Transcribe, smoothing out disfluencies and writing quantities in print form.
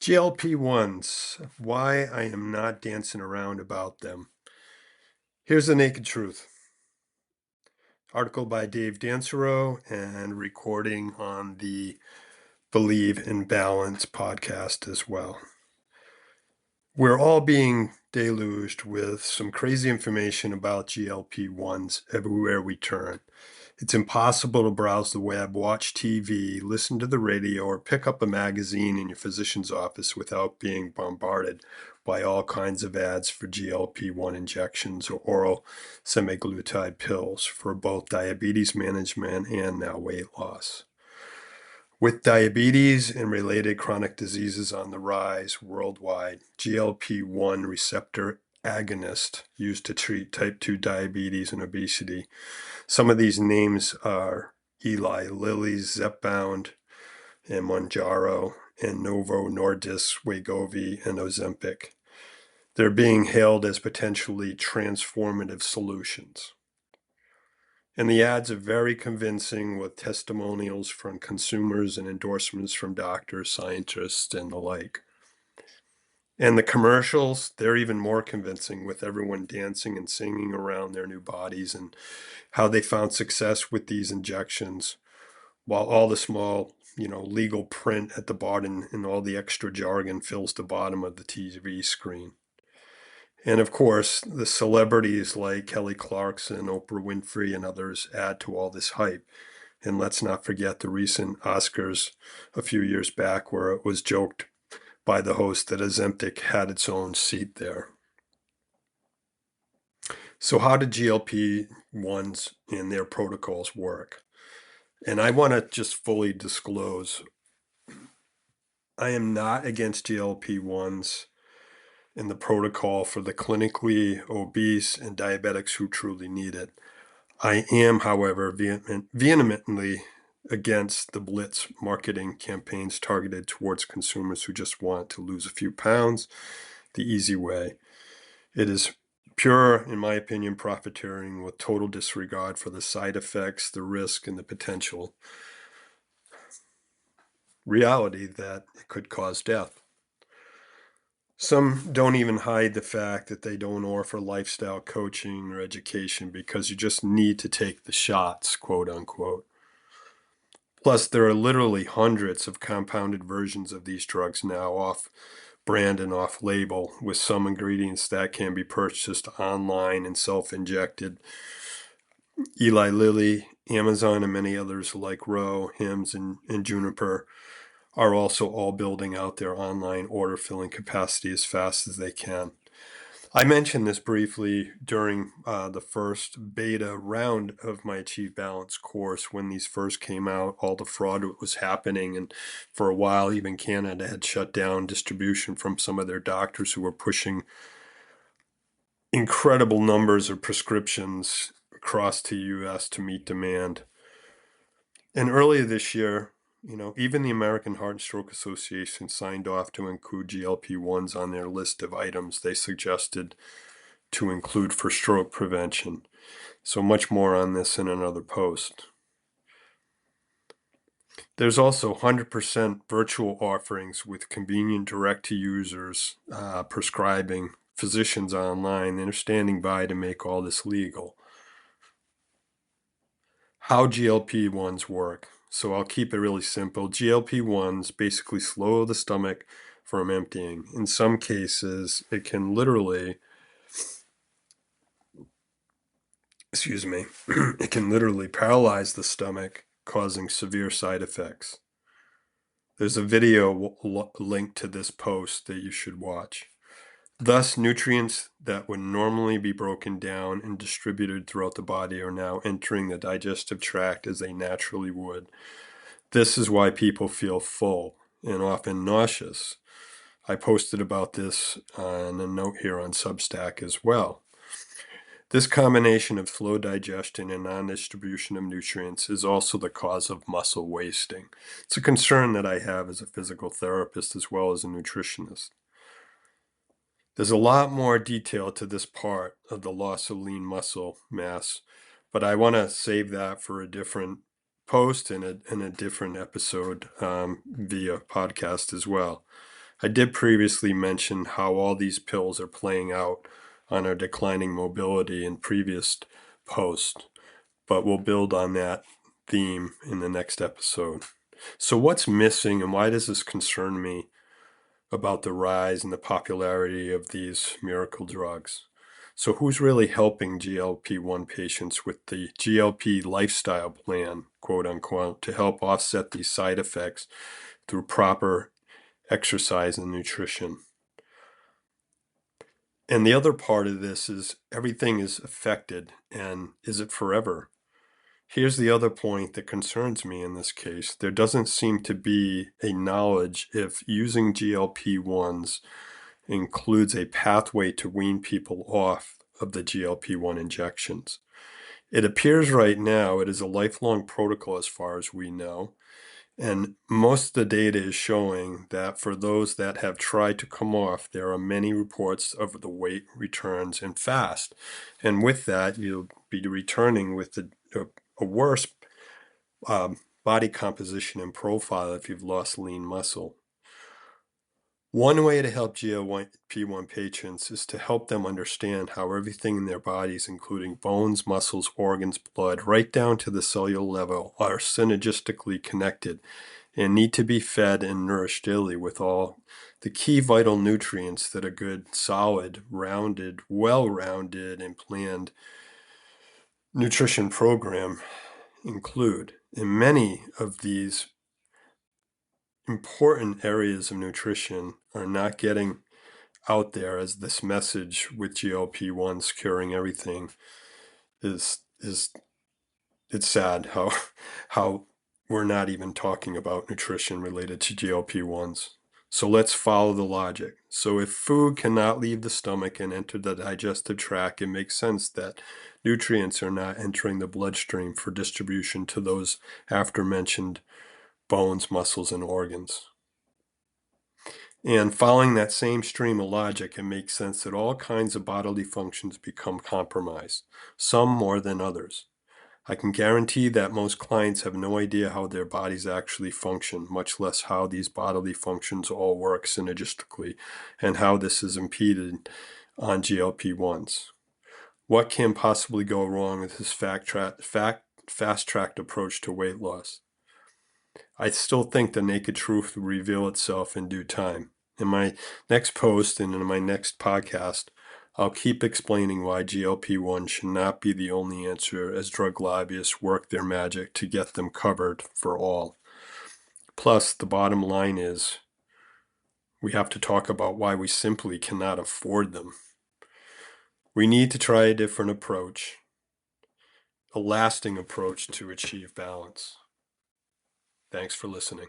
GLP-1s, why I am not dancing around about them. Here's the naked truth. Article by Dave Dansereau and recording on the Believe in Balance podcast as well. We're all being deluged with some crazy information about GLP-1s everywhere we turn. It's impossible to browse the web, watch TV, listen to the radio, or pick up a magazine in your physician's office without being bombarded by all kinds of ads for GLP-1 injections or oral semaglutide pills for both diabetes management and now weight loss. With diabetes and related chronic diseases on the rise worldwide, GLP-1 receptor agonist used to treat type 2 diabetes and obesity. Some of these names are Eli Lilly's Zepbound and Mounjaro and Novo Nordisk's Wegovy and Ozempic. They're being hailed as potentially transformative solutions. And the ads are very convincing with testimonials from consumers and endorsements from doctors, scientists, and the like. And the commercials, they're even more convincing with everyone dancing and singing around their new bodies and how they found success with these injections, while all the small, legal print at the bottom and all the extra jargon fills the bottom of the TV screen. And of course, the celebrities like Kelly Clarkson, Oprah Winfrey, and others add to all this hype. And let's not forget the recent Oscars a few years back where it was joked by the host that Ozempic had its own seat there. So how did GLP-1s and their protocols work? And I want to just fully disclose, I am not against GLP-1s and the protocol for the clinically obese and diabetics who truly need it. I am, however, vehemently against the blitz marketing campaigns targeted towards consumers who just want to lose a few pounds the easy way. It is pure, in my opinion, profiteering with total disregard for the side effects, the risk, and the potential reality that it could cause death. Some don't even hide the fact that they don't offer lifestyle coaching or education because you just need to take the shots, quote unquote. Plus, there are literally hundreds of compounded versions of these drugs now off brand and off label, with some ingredients that can be purchased online and self-injected. Eli Lilly, Amazon, and many others like Ro, Hims, and Juniper are also all building out their online order filling capacity as fast as they can. I mentioned this briefly during the first beta round of my Achieve Balance course when these first came out, all the fraud was happening, and for a while even Canada had shut down distribution from some of their doctors who were pushing incredible numbers of prescriptions across the US to meet demand. And earlier this year, even the American Heart and Stroke Association signed off to include GLP-1s on their list of items they suggested to include for stroke prevention. So much more on this in another post. There's also 100% virtual offerings with convenient direct-to-users prescribing, physicians online that are standing by to make all this legal. How GLP-1s work. So I'll keep it really simple. GLP-1s basically slow the stomach from emptying. In some cases, it can literally, it can literally paralyze the stomach, causing severe side effects. There's a video linked to this post that you should watch. Thus, nutrients that would normally be broken down and distributed throughout the body are now entering the digestive tract as they naturally would. This is why people feel full and often nauseous. I posted about this on a note here on Substack as well. This combination of slow digestion and non-distribution of nutrients is also the cause of muscle wasting. It's a concern that I have as a physical therapist as well as a nutritionist. There's a lot more detail to this part of the loss of lean muscle mass, but I want to save that for a different post in a different episode via podcast as well. I did previously mention how all these pills are playing out on our declining mobility in previous posts, but we'll build on that theme in the next episode. So what's missing and why does this concern me about the rise and the popularity of these miracle drugs? So who's really helping GLP-1 patients with the GLP lifestyle plan, quote unquote, to help offset these side effects through proper exercise and nutrition? And the other part of this is everything is affected, and is it forever? Here's the other point that concerns me in this case. There doesn't seem to be a knowledge if using GLP-1s includes a pathway to wean people off of the GLP-1 injections. It appears right now it is a lifelong protocol as far as we know. And most of the data is showing that for those that have tried to come off, there are many reports of the weight returns and fast. And with that, you'll be returning with a worse body composition and profile if you've lost lean muscle. One way to help GLP-1 patients is to help them understand how everything in their bodies, including bones, muscles, organs, blood, right down to the cellular level, are synergistically connected and need to be fed and nourished daily with all the key vital nutrients that a good, solid, rounded, well-rounded, and planned nutrition program include. And many of these important areas of nutrition are not getting out there, as this message with GLP-1s curing everything is it's sad how we're not even talking about nutrition related to GLP-1s. So let's follow the logic. So if food cannot leave the stomach and enter the digestive tract, it makes sense that nutrients are not entering the bloodstream for distribution to those aforementioned bones, muscles, and organs. And following that same stream of logic, it makes sense that all kinds of bodily functions become compromised, some more than others. I can guarantee that most clients have no idea how their bodies actually function, much less how these bodily functions all work synergistically and how this is impeded on GLP-1s. What can possibly go wrong with this fast-tracked approach to weight loss? I still think the naked truth will reveal itself in due time. In my next post and in my next podcast, I'll keep explaining why GLP-1 should not be the only answer as drug lobbyists work their magic to get them covered for all. Plus, the bottom line is we have to talk about why we simply cannot afford them. We need to try a different approach, a lasting approach to achieve balance. Thanks for listening.